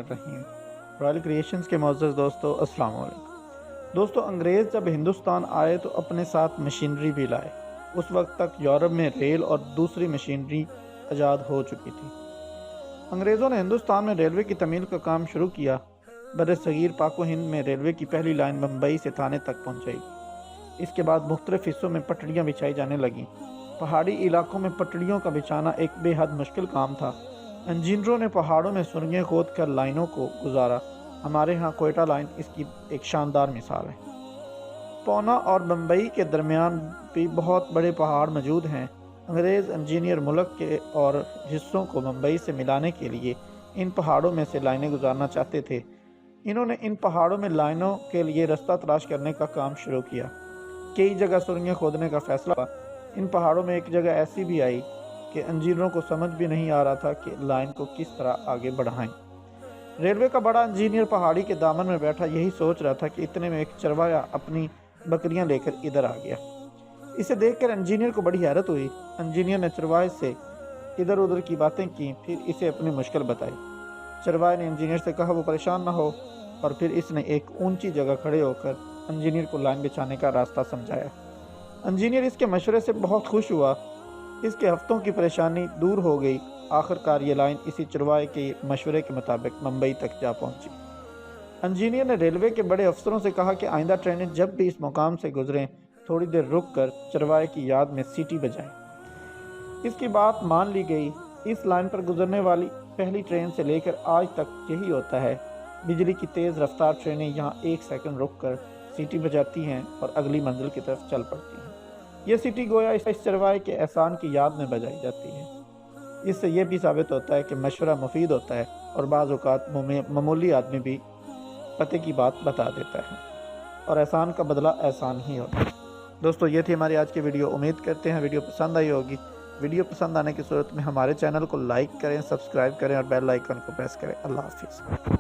الرحیم۔ Royal creations کے معزز دوستو السلام علیکم۔ دوستو انگریز جب ہندوستان آئے تو اپنے ساتھ مشینری بھی لائے۔ اس وقت تک یورپ میں ریل اور دوسری مشینری ایجاد ہو چکی تھی۔ انگریزوں نے ہندوستان میں ریلوے کی تعمیل کا کام شروع کیا۔ بر صغیر پاک و ہند میں ریلوے کی پہلی لائن بمبئی سے تھانے تک پہنچائی گئی۔ اس کے بعد مختلف حصوں میں پٹڑیاں بچھائی جانے لگیں۔ پہاڑی علاقوں میں پٹڑیوں کا بچھانا ایک بے حد مشکل کام تھا۔ انجینئروں نے پہاڑوں میں سرنگیں کھود کر لائنوں کو گزارا۔ ہمارے ہاں کوئٹہ لائن اس کی ایک شاندار مثال ہے۔ پونا اور بمبئی کے درمیان بھی بہت بڑے پہاڑ موجود ہیں۔ انگریز انجینئر ملک کے اور حصوں کو بمبئی سے ملانے کے لیے ان پہاڑوں میں سے لائنیں گزارنا چاہتے تھے۔ انہوں نے ان پہاڑوں میں لائنوں کے لیے رستہ تلاش کرنے کا کام شروع کیا۔ کئی جگہ سرنگیں کھودنے کا فیصلہ ہوا۔ ان پہاڑوں میں ایک جگہ ایسی بھی آئی کہ انجینئروں کو سمجھ بھی نہیں آ رہا تھا کہ لائن کو کس طرح آگے بڑھائیں۔ ریلوے کا بڑا انجینئر پہاڑی کے دامن میں بیٹھا یہی سوچ رہا تھا کہ اتنے میں ایک چرواہا اپنی بکریاں لے کر ادھر آ گیا۔ اسے دیکھ کر انجینئر کو بڑی حیرت ہوئی۔ انجینئر نے چرواہے سے ادھر ادھر کی باتیں کی، پھر اسے اپنی مشکل بتائی۔ چرواہے نے انجینئر سے کہا وہ پریشان نہ ہو، اور پھر اس نے ایک اونچی جگہ کھڑے ہو کر انجینئر کو لائن بچھانے کا راستہ سمجھایا۔ انجینئر اس کے مشورے سے بہت خوش ہوا۔ اس کے ہفتوں کی پریشانی دور ہو گئی۔ آخر کار یہ لائن اسی چرواہے کے مشورے کے مطابق ممبئی تک جا پہنچی۔ انجینئر نے ریلوے کے بڑے افسروں سے کہا کہ آئندہ ٹرینیں جب بھی اس مقام سے گزریں تھوڑی دیر رک کر چرواہے کی یاد میں سیٹی بجائیں۔ اس کی بات مان لی گئی۔ اس لائن پر گزرنے والی پہلی ٹرین سے لے کر آج تک یہی ہوتا ہے۔ بجلی کی تیز رفتار ٹرینیں یہاں ایک سیکنڈ رک کر سیٹی بجاتی ہیں اور اگلی منزل کی طرف چل پڑتی ہیں۔ یہ سیٹی گویا اس چرواہے کے احسان کی یاد میں بجائی جاتی ہے۔ اس سے یہ بھی ثابت ہوتا ہے کہ مشورہ مفید ہوتا ہے اور بعض اوقات معمولی آدمی بھی پتے کی بات بتا دیتا ہے، اور احسان کا بدلہ احسان ہی ہوتا ہے۔ دوستو یہ تھی ہماری آج کی ویڈیو۔ امید کرتے ہیں ویڈیو پسند آئی ہوگی۔ ویڈیو پسند آنے کی صورت میں ہمارے چینل کو لائک کریں، سبسکرائب کریں اور بیل آئیکن کو پریس کریں۔ اللہ حافظ۔